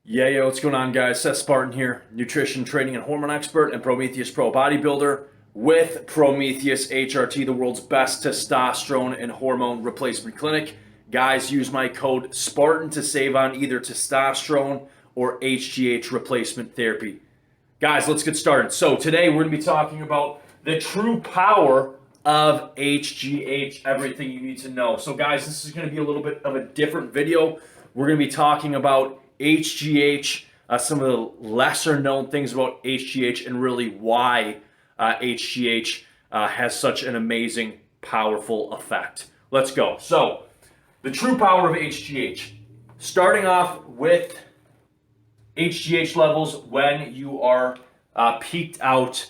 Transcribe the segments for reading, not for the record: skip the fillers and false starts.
Yeah, what's going on, guys? Seth Spartan here, nutrition, training, and hormone expert, and Prometheus Pro bodybuilder with Prometheus HRT, the world's best testosterone and hormone replacement clinic. Guys, use my code Spartan to save on either testosterone or HGH replacement therapy. Guys, let's get started. So today we're going to be talking about the true power of HGH, everything you need to know. So guys, this is going to be a little bit of a different video. We're going to be talking about HGH, some of the lesser known things about HGH, and really why HGH has such an amazing, powerful effect. Let's go. So, the true power of HGH. Starting off with HGH levels when you are peaked out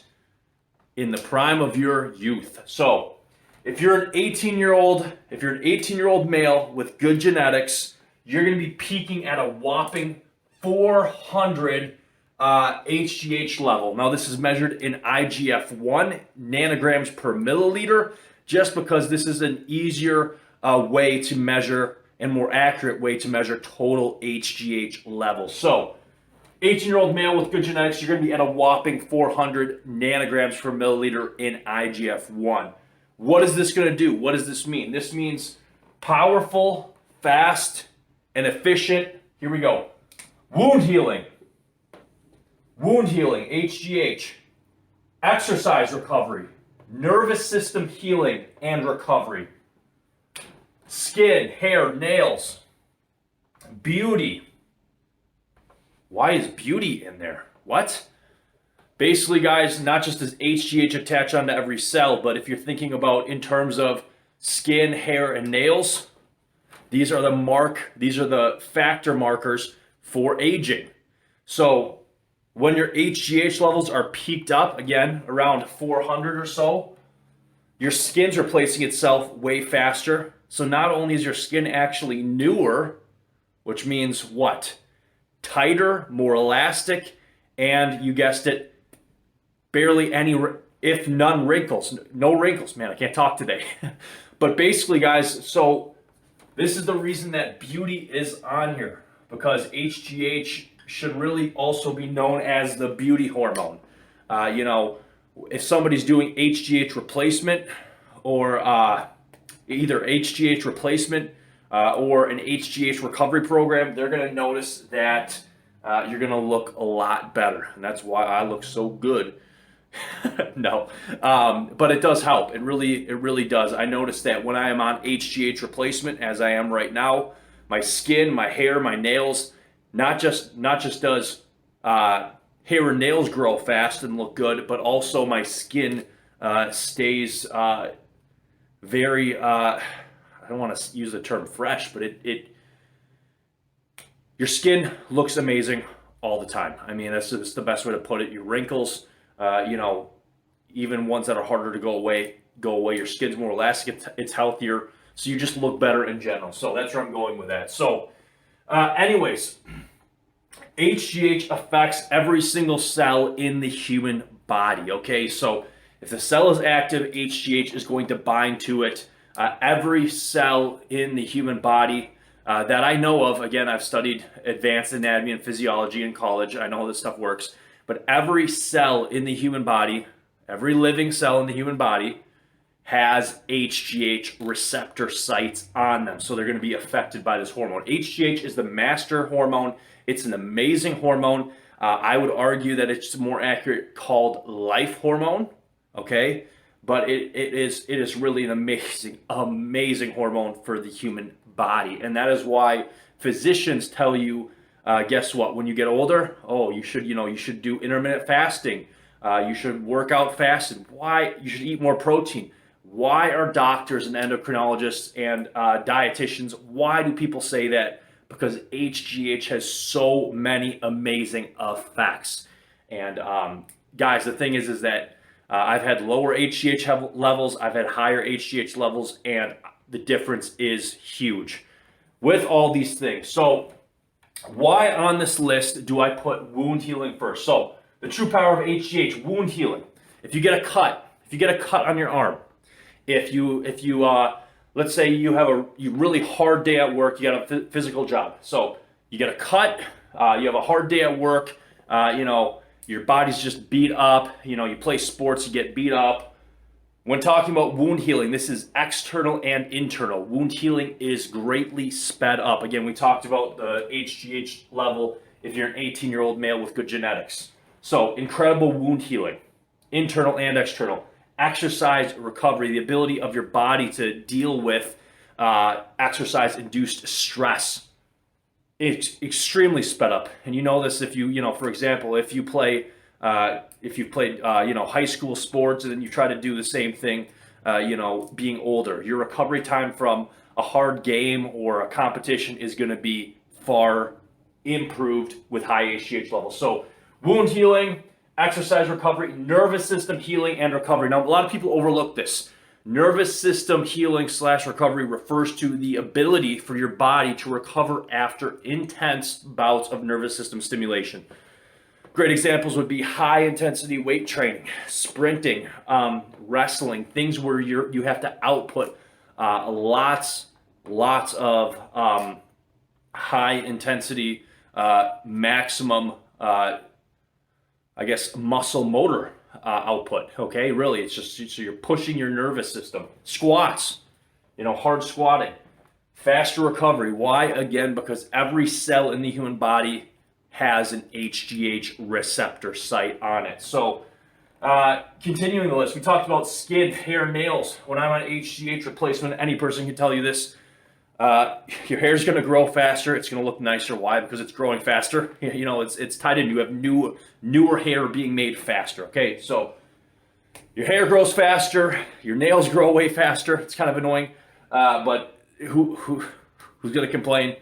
in the prime of your youth. So, if you're an 18-year-old male with good genetics, you're going to be peaking at a whopping 400 HGH level. Now, this is measured in IGF-1 nanograms per milliliter, just because this is an easier way to measure and more accurate way to measure total HGH levels. So, 18-year-old male with good genetics, you're going to be at a whopping 400 nanograms per milliliter in IGF-1. What is this going to do? What does this mean? This means powerful, fast, and efficient. Here we go. Wound healing, HGH, exercise recovery, nervous system healing and recovery, skin, hair, nails, beauty. Why is beauty in there? What? Basically, guys, not just does HGH attach onto every cell, but if you're thinking about in terms of skin, hair, and nails, these are the factor markers for aging. So when your HGH levels are peaked up, again, around 400 or so, your skin's replacing itself way faster. So not only is your skin actually newer, which means what? Tighter, more elastic, and you guessed it, barely any, if none, wrinkles. No wrinkles, man, I can't talk today. But basically, guys, so this is the reason that beauty is on here, because HGH should really also be known as the beauty hormone. If somebody's doing HGH replacement or either HGH replacement or an HGH recovery program, they're going to notice that you're going to look a lot better. And that's why I look so good. No, but it does help. It really does. I notice that when I am on HGH replacement, as I am right now, my skin, my hair, my nails, not just does hair and nails grow fast and look good, but also my skin stays very. I don't want to use the term fresh, but your skin looks amazing all the time. I mean, that's the best way to put it. Your wrinkles. Even ones that are harder to go away. Your skin's more elastic, it's healthier, so you just look better in general. So that's where I'm going with that. So, anyways, HGH affects every single cell in the human body. Okay, so if the cell is active, HGH is going to bind to it. Every cell in the human body that I know of, again, I've studied advanced anatomy and physiology in college. I know how this stuff works. But every cell in the human body, every living cell in the human body has HGH receptor sites on them. So they're going to be affected by this hormone. HGH is the master hormone. It's an amazing hormone. I would argue that it's more accurate called life hormone, okay? But it is really an amazing hormone for the human body. And that is why physicians tell you, guess what? When you get older, you should do intermittent fasting. You should work out fasted. Why? You should eat more protein. Why are doctors and endocrinologists and dietitians? Why do people say that? Because HGH has so many amazing effects. And guys, the thing is that I've had lower HGH levels. I've had higher HGH levels, and the difference is huge with all these things. So, why on this list do I put wound healing first? So, the true power of HGH, wound healing. If you get a cut on your arm, if you let's say you have a really hard day at work, you got a physical job. So you get a cut, you have a hard day at work, your body's just beat up, you play sports, you get beat up. When talking about wound healing, this is external and internal. Wound healing is greatly sped up. Again, we talked about the HGH level if you're an 18-year-old male with good genetics. So incredible wound healing, internal and external. Exercise recovery, the ability of your body to deal with exercise-induced stress. It's extremely sped up. And you know this if for example, if you've played high school sports and then you try to do the same thing, being older, your recovery time from a hard game or a competition is going to be far improved with high HGH levels. So wound healing, exercise recovery, nervous system healing and recovery. Now, a lot of people overlook this. Nervous system healing / recovery refers to the ability for your body to recover after intense bouts of nervous system stimulation. Great examples would be high intensity weight training, sprinting, wrestling, things where you have to output lots of high intensity, maximum, muscle motor output. Okay, really, it's just so you're pushing your nervous system. Squats, hard squatting, faster recovery. Why? Again, because every cell in the human body has an HGH receptor site on it. So continuing the list, we talked about skin, hair, nails. When I'm on HGH replacement, any person can tell you this. Your hair's going to grow faster. It's going to look nicer. Why? Because it's growing faster. It's tied in. You have newer hair being made faster. Okay, so your hair grows faster. Your nails grow way faster. It's kind of annoying, but who's going to complain?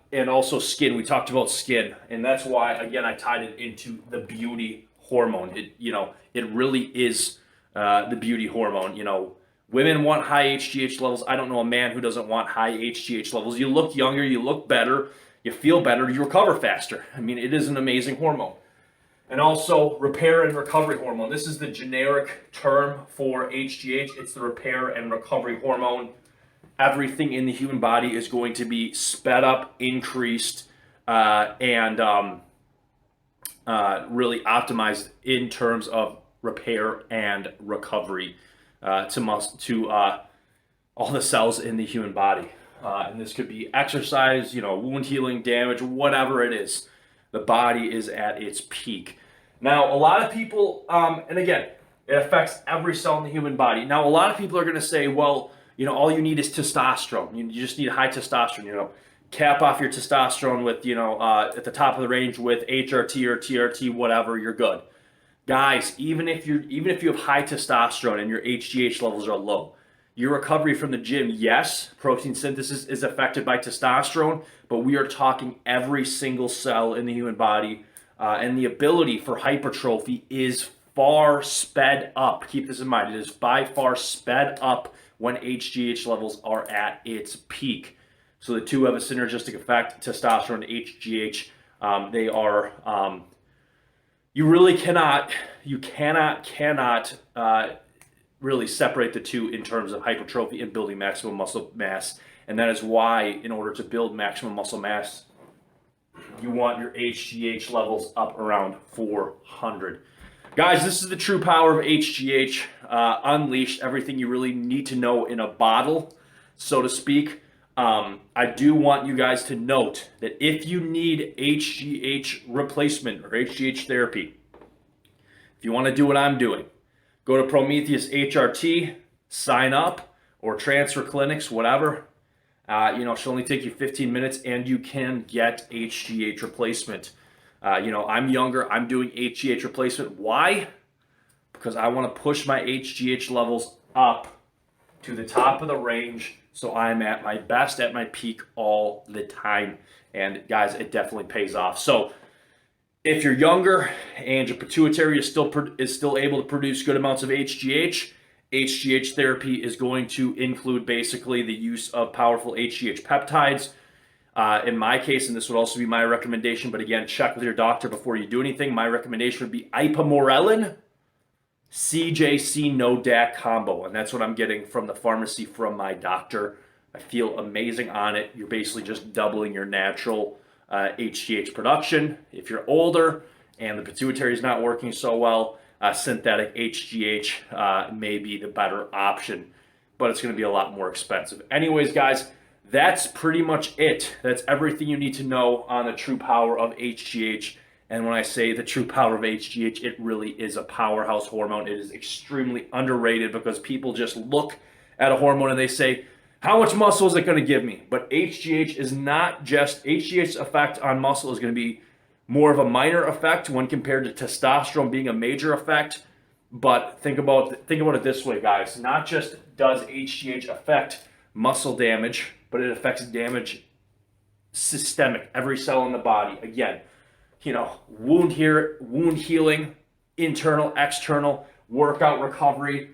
And also skin. We talked about skin, and that's why again I tied it into the beauty hormone. It really is the beauty hormone. Women want high HGH levels. I don't know a man who doesn't want high HGH levels. You look younger, you look better, you feel better, you recover faster. I mean, it is an amazing hormone. And also repair and recovery hormone. This is the generic term for HGH. It's the repair and recovery hormone. Everything in the human body is going to be sped up, increased, and really optimized in terms of repair and recovery to all the cells in the human body. And this could be exercise, wound healing, damage, whatever it is. The body is at its peak. Now, a lot of people, and again, it affects every cell in the human body. Now, a lot of people are going to say, well, all you need is testosterone. You just need high testosterone, cap off your testosterone with, at the top of the range with HRT or TRT, whatever, you're good. Guys, even if you have high testosterone and your HGH levels are low, your recovery from the gym, yes, protein synthesis is affected by testosterone, but we are talking every single cell in the human body, and the ability for hypertrophy is far sped up. Keep this in mind. It is by far sped up when HGH levels are at its peak. So the two have a synergistic effect, testosterone and HGH. They are... You really cannot really separate the two in terms of hypertrophy and building maximum muscle mass. And that is why, in order to build maximum muscle mass, you want your HGH levels up around 400. Guys, this is the true power of HGH unleashed. Everything you really need to know in a bottle, so to speak. I do want you guys to note that if you need HGH replacement or HGH therapy, if you want to do what I'm doing, go to Prometheus HRT, sign up, or transfer clinics, whatever. She'll only take you 15 minutes and you can get HGH replacement. I'm younger, I'm doing HGH replacement. Why? Because I want to push my HGH levels up to the top of the range so I'm at my best, at my peak all the time. And guys, it definitely pays off. So if you're younger and your pituitary is still able to produce good amounts of HGH, HGH therapy is going to include basically the use of powerful HGH peptides. In my case, and this would also be my recommendation, but again, check with your doctor before you do anything. My recommendation would be ipamorelin, CJC NODAC combo, and that's what I'm getting from the pharmacy from my doctor. I feel amazing on it. You're basically just doubling your natural HGH production. If you're older and the pituitary is not working so well, synthetic HGH may be the better option, but it's going to be a lot more expensive. Anyways, guys, that's pretty much it. That's everything you need to know on the true power of HGH. And when I say the true power of HGH, it really is a powerhouse hormone. It is extremely underrated because people just look at a hormone and they say, how much muscle is it going to give me? But HGH is not just, HGH's effect on muscle is going to be more of a minor effect when compared to testosterone being a major effect. But think about it this way, guys. Not just does HGH affect muscle damage, but it affects damage systemic, every cell in the body. Again, wound healing, internal, external, workout recovery,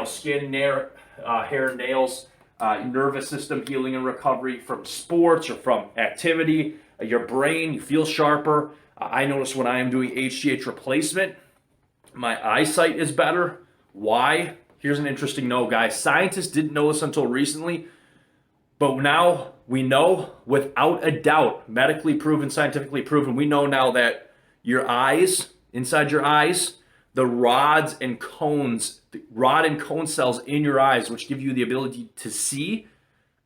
skin, hair, nails, nervous system healing and recovery from sports or from activity, your brain, you feel sharper. I notice when I am doing HGH replacement, my eyesight is better. Why? Here's an interesting note, guys. Scientists didn't know this until recently, but now we know without a doubt, medically proven, scientifically proven, we know now that your eyes, inside your eyes, the rod and cone cells in your eyes, which give you the ability to see,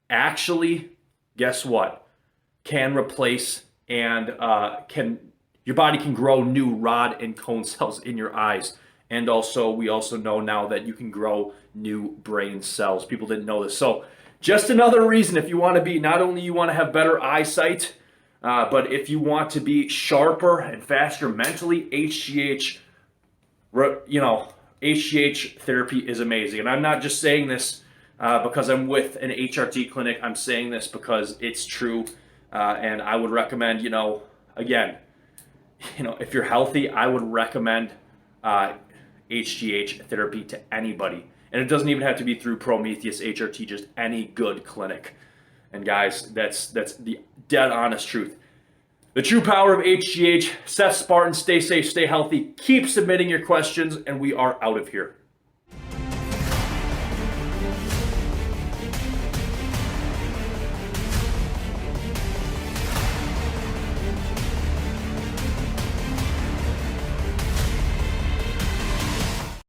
actually, guess what? Can replace and your body can grow new rod and cone cells in your eyes. And also, we also know now that you can grow new brain cells. People didn't know this. So just another reason, if you want to be, not only you want to have better eyesight, but if you want to be sharper and faster mentally, HGH therapy is amazing. And I'm not just saying this because I'm with an HRT clinic. I'm saying this because it's true. And I would recommend, if you're healthy, I would recommend HGH therapy to anybody. And it doesn't even have to be through Prometheus, HRT, just any good clinic. And guys, that's the dead honest truth. The true power of HGH. Seth Spartan, stay safe, stay healthy. Keep submitting your questions, and we are out of here.